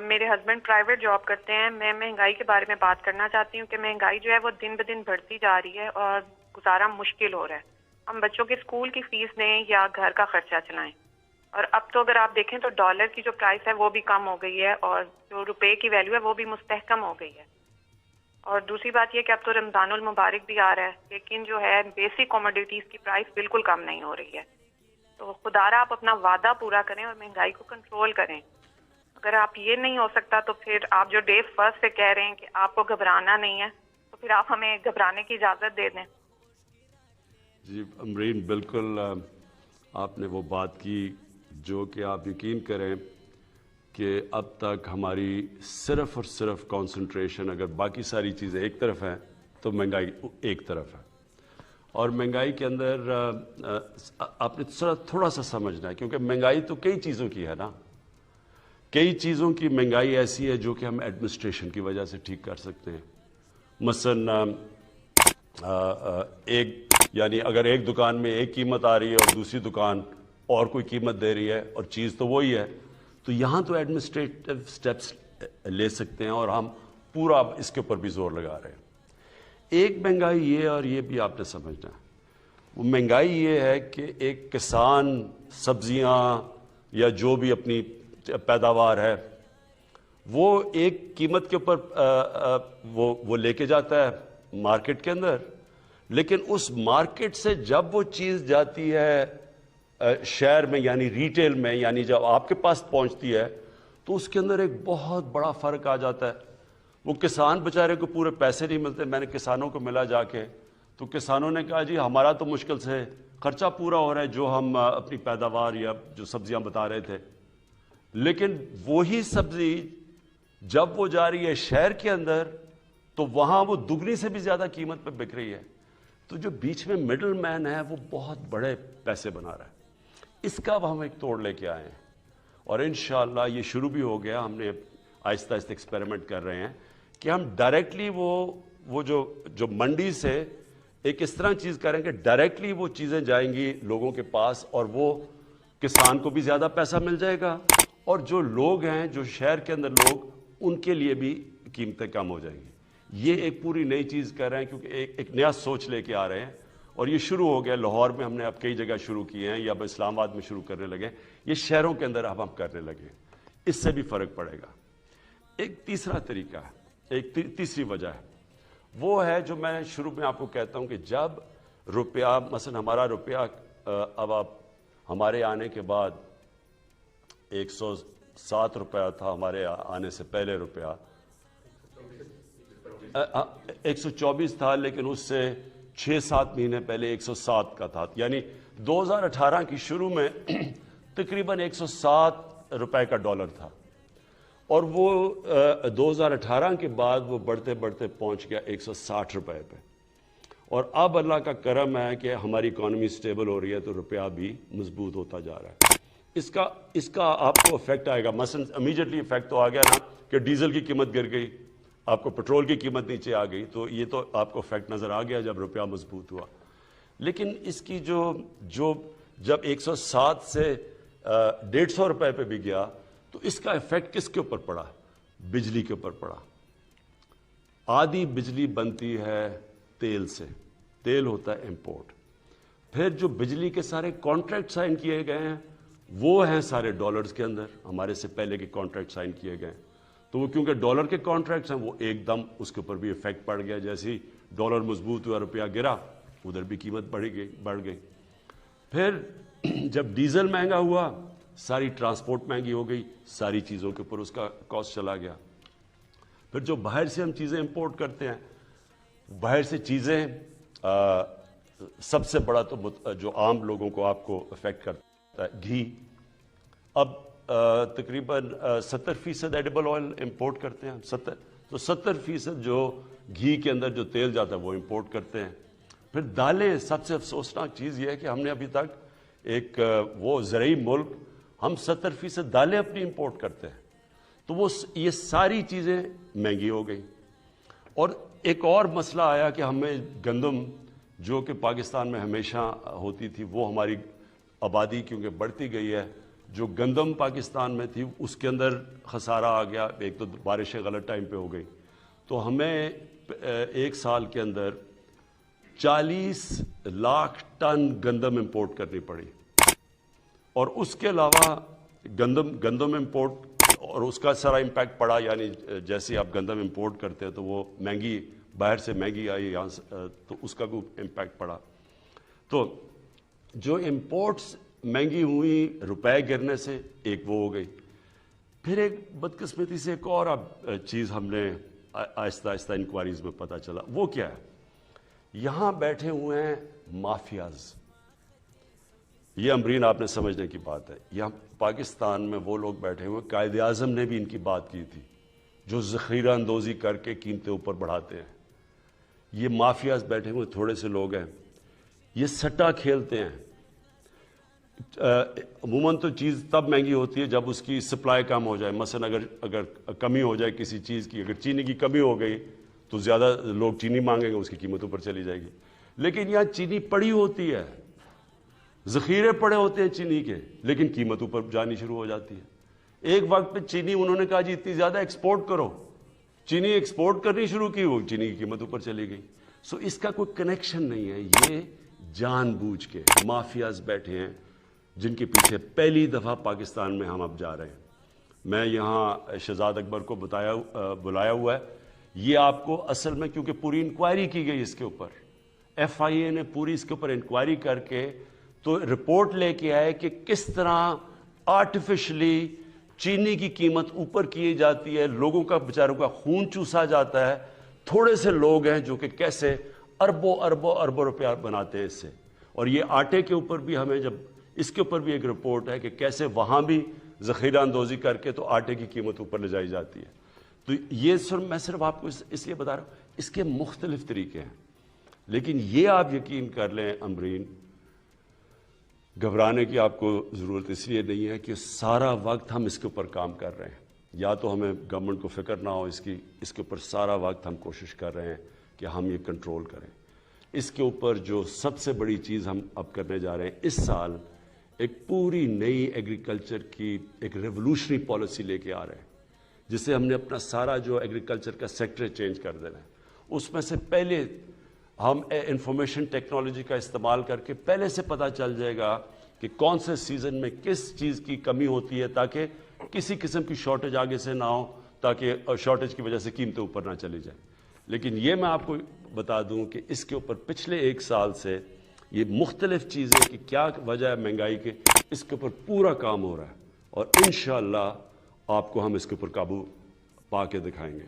میرے husband private job کرتے ہیں. میں مہنگائی کے بارے میں بات کرنا چاہتی ہوں کہ مہنگائی جو ہے وہ دن بدن بڑھتی جا رہی ہے اور گزارا مشکل ہو رہا ہے. ہم بچوں کے اسکول کی فیس دیں یا گھر کا خرچہ چلائیں. اور اب تو اگر آپ دیکھیں تو ڈالر کی جو پرائس ہے وہ بھی کم ہو گئی ہے اور جو روپے کی ویلیو ہے وہ بھی مستحکم ہو گئی ہے. اور دوسری بات یہ کہ اب تو رمضان المبارک بھی آ رہا ہے, لیکن جو ہے بیسک کوموڈیٹیز کی پرائس بالکل کم نہیں ہو رہی ہے. تو خدا را آپ اپنا وعدہ پورا کریں اور مہنگائی کو کنٹرول کریں. اگر آپ یہ نہیں ہو سکتا تو پھر آپ جو ڈے فرسٹ سے کہہ رہے ہیں کہ آپ کو گھبرانا نہیں ہے, تو پھر آپ ہمیں گھبرانے کی اجازت دے دیں. جی امرین, بالکل آپ نے وہ بات کی جو کہ آپ یقین کریں کہ اب تک ہماری صرف اور صرف کانسنٹریشن اگر باقی ساری چیزیں ایک طرف ہیں تو مہنگائی ایک طرف ہے. اور مہنگائی کے اندر آپ نے تھوڑا سا سمجھنا ہے, کیونکہ مہنگائی تو کئی چیزوں کی ہے نا. کئی چیزوں کی مہنگائی ایسی ہے جو کہ ہم ایڈمنسٹریشن کی وجہ سے ٹھیک کر سکتے ہیں. مثلا یعنی اگر ایک دکان میں ایک قیمت آ رہی ہے اور دوسری دکان اور کوئی قیمت دے رہی ہے اور چیز تو وہی ہے, تو یہاں تو ایڈمنسٹریٹو سٹیپس لے سکتے ہیں اور ہم پورا اس کے اوپر بھی زور لگا رہے ہیں. ایک مہنگائی یہ, اور یہ بھی آپ نے سمجھنا ہے, وہ مہنگائی یہ ہے کہ ایک کسان سبزیاں یا جو بھی اپنی پیداوار ہے وہ ایک قیمت کے اوپر وہ لے کے جاتا ہے مارکیٹ کے اندر, لیکن اس مارکیٹ سے جب وہ چیز جاتی ہے شہر میں یعنی ریٹیل میں, یعنی جب آپ کے پاس پہنچتی ہے تو اس کے اندر ایک بہت بڑا فرق آ جاتا ہے. وہ کسان بیچارے کو پورے پیسے نہیں ملتے. میں نے کسانوں کو ملا جا کے, تو کسانوں نے کہا جی ہمارا تو مشکل سے خرچہ پورا ہو رہا ہے جو ہم اپنی پیداوار یا جو سبزیاں بتا رہے تھے, لیکن وہی سبزی جب وہ جا رہی ہے شہر کے اندر تو وہاں وہ دگنی سے بھی زیادہ قیمت پہ بک رہی ہے. تو جو بیچ میں مڈل مین ہے وہ بہت بڑے پیسے بنا رہا ہے. اس کا اب ہم ایک توڑ لے کے آئے ہیں اور انشاءاللہ یہ شروع بھی ہو گیا. ہم نے آہستہ آہستہ ایکسپیریمنٹ کر رہے ہیں کہ ہم ڈائریکٹلی وہ جو منڈی سے ایک اس طرح چیز کریں کہ ڈائریکٹلی وہ چیزیں جائیں گی لوگوں کے پاس اور وہ کسان کو بھی زیادہ پیسہ مل جائے گا اور جو لوگ ہیں جو شہر کے اندر لوگ ان کے لیے بھی قیمتیں کم ہو جائیں گی. یہ ایک پوری نئی چیز کر رہے ہیں کیونکہ ایک نیا سوچ لے کے آ رہے ہیں اور یہ شروع ہو گیا. لاہور میں ہم نے اب کئی جگہ شروع کیے ہیں یا اب اسلام آباد میں شروع کرنے لگے. یہ شہروں کے اندر اب ہم کرنے لگے. اس سے بھی فرق پڑے گا. ایک تیسرا طریقہ ہے, ایک تیسری وجہ ہے, وہ ہے جو میں شروع میں آپ کو کہتا ہوں کہ جب روپیہ مثلا ہمارا روپیہ اب آپ ہمارے آنے کے بعد 107 روپیہ تھا, ہمارے آنے سے پہلے روپیہ 124 تھا, لیکن اس سے 6-7 مہینے پہلے 107 کا تھا. یعنی 2018 کی شروع میں تقریباً 107 روپے کا ڈالر تھا اور وہ 2018 کے بعد وہ بڑھتے بڑھتے پہنچ گیا 160 روپے پہ. اور اب اللہ کا کرم ہے کہ ہماری اکانومی سٹیبل ہو رہی ہے تو روپیہ بھی مضبوط ہوتا جا رہا ہے. اس کا آپ کو افیکٹ آئے گا. مثلا امیجیٹلی افیکٹ تو آ گیا نا کہ ڈیزل کی قیمت گر گئی, آپ کو پیٹرول کی قیمت نیچے آ گئی, تو یہ تو آپ کو افیکٹ نظر آ گیا جب روپیہ مضبوط ہوا. لیکن اس کی جب 107 سے 150 روپے پہ بھی گیا تو اس کا افیکٹ کس کے اوپر پڑا؟ بجلی کے اوپر پڑا. آدھی بجلی بنتی ہے تیل سے, تیل ہوتا ہے امپورٹ. پھر جو بجلی کے سارے کانٹریکٹ سائن کیے گئے ہیں وہ ہیں سارے ڈالرز کے اندر, ہمارے سے پہلے کے کانٹریکٹ سائن کیے گئے ہیں. تو وہ کیونکہ ڈالر کے کانٹریکٹس ہیں وہ ایک دم اس کے اوپر بھی افیکٹ پڑ گیا. جیسے ہی ڈالر مضبوط ہوا روپیہ گرا, ادھر بھی قیمت بڑھ گئی. پھر جب ڈیزل مہنگا ہوا ساری ٹرانسپورٹ مہنگی ہو گئی, ساری چیزوں کے اوپر اس کا کاسٹ چلا گیا. پھر جو باہر سے ہم چیزیں امپورٹ کرتے ہیں, باہر سے چیزیں سب سے بڑا تو جو عام لوگوں کو آپ کو افیکٹ کرتا ہے گھی. اب تقریباً 70% ایڈیبل آئل امپورٹ کرتے ہیں ہم. 70% جو گھی کے اندر جو تیل جاتا ہے وہ امپورٹ کرتے ہیں. پھر دالیں, سب سے افسوسناک چیز یہ ہے کہ ہم نے ابھی تک ایک وہ زرعی ملک, ہم 70% دالیں اپنی امپورٹ کرتے ہیں. تو یہ ساری چیزیں مہنگی ہو گئی. اور ایک اور مسئلہ آیا کہ ہمیں گندم جو کہ پاکستان میں ہمیشہ ہوتی تھی, وہ ہماری آبادی کیونکہ بڑھتی گئی ہے جو گندم پاکستان میں تھی اس کے اندر خسارہ آ گیا. ایک تو بارشیں غلط ٹائم پہ ہو گئی, تو ہمیں ایک سال کے اندر 40 لاکھ ٹن گندم امپورٹ کرنی پڑی. اور اس کے علاوہ گندم امپورٹ اور اس کا سارا امپیکٹ پڑا, یعنی جیسے آپ گندم امپورٹ کرتے ہیں تو وہ مہنگی, باہر سے مہنگی آئی یہاں سے, تو اس کا کوئی امپیکٹ پڑا. تو جو امپورٹس مہنگی ہوئی روپے گرنے سے, ایک وہ ہو گئی. پھر ایک بدقسمتی سے ایک اور چیز ہم نے آہستہ آہستہ انکوائریز میں پتہ چلا. وہ کیا ہے؟ یہاں بیٹھے ہوئے ہیں مافیاز. یہ امرین آپ نے سمجھنے کی بات ہے. یہاں پاکستان میں وہ لوگ بیٹھے ہوئے, قائد اعظم نے بھی ان کی بات کی تھی, جو ذخیرہ اندوزی کر کے قیمتیں اوپر بڑھاتے ہیں. یہ مافیاز بیٹھے ہوئے تھوڑے سے لوگ ہیں. یہ سٹا کھیلتے ہیں. عموماً تو چیز تب مہنگی ہوتی ہے جب اس کی سپلائی کم ہو جائے. مثلا اگر کمی ہو جائے کسی چیز کی, اگر چینی کی کمی ہو گئی تو زیادہ لوگ چینی مانگیں گے, اس کی قیمت اوپر چلی جائے گی. لیکن یہاں چینی پڑی ہوتی ہے, ذخیرے پڑے ہوتے ہیں چینی کے, لیکن قیمت اوپر جانی شروع ہو جاتی ہے. ایک وقت پہ چینی انہوں نے کہا جی اتنی زیادہ ایکسپورٹ کرو, چینی ایکسپورٹ کرنی شروع کی, وہ چینی کی قیمت اوپر چلی گئی. سو اس کا کوئی کنیکشن نہیں ہے. یہ جان بوجھ کے مافیاز بیٹھے ہیں جن کے پیچھے پہلی دفعہ پاکستان میں ہم اب جا رہے ہیں. میں یہاں شہزاد اکبر کو بلایا ہوا ہے. یہ آپ کو اصل میں, کیونکہ پوری انکوائری کی گئی اس کے اوپر, ایف آئی اے نے پوری اس کے اوپر انکوائری کر کے تو رپورٹ لے کے آئے کہ کس طرح آرٹیفیشلی چینی کی قیمت اوپر کی جاتی ہے, لوگوں کا بیچاروں کا خون چوسا جاتا ہے. تھوڑے سے لوگ ہیں جو کہ کیسے اربوں روپیہ بناتے ہیں اس سے. اور یہ آٹے کے اوپر بھی ہمیں جب اس کے اوپر بھی ایک رپورٹ ہے کہ کیسے وہاں بھی ذخیرہ اندوزی کر کے تو آٹے کی قیمت اوپر لے جائی جاتی ہے. تو یہ میں صرف آپ کو اس لیے بتا رہا ہوں, اس کے مختلف طریقے ہیں. لیکن یہ آپ یقین کر لیں امرین, گھبرانے کی آپ کو ضرورت اس لیے نہیں ہے کہ سارا وقت ہم اس کے اوپر کام کر رہے ہیں. یا تو ہمیں گورنمنٹ کو فکر نہ ہو اس کی, اس کے اوپر سارا وقت ہم کوشش کر رہے ہیں کہ ہم یہ کنٹرول کریں. اس کے اوپر جو سب سے بڑی چیز ہم اب کرنے جا رہے ہیں, اس سال ایک پوری نئی ایگریکلچر کی ایک ریولوشنری پالیسی لے کے آ رہے ہیں, جس سے ہم نے اپنا سارا جو ایگریکلچر کا سیکٹر چینج کر دینا ہے. اس میں سے پہلے ہم انفارمیشن ٹیکنالوجی کا استعمال کر کے پہلے سے پتہ چل جائے گا کہ کون سے سیزن میں کس چیز کی کمی ہوتی ہے, تاکہ کسی قسم کی شارٹیج آگے سے نہ ہو, تاکہ شارٹیج کی وجہ سے قیمتیں اوپر نہ چلی جائیں. لیکن یہ میں آپ کو بتا دوں کہ اس کے اوپر پچھلے ایک سال سے یہ مختلف چیزیں کہ کیا وجہ ہے مہنگائی کے, اس کے اوپر پورا کام ہو رہا ہے. اور انشاءاللہ آپ کو ہم اس کے اوپر قابو پا کے دکھائیں گے.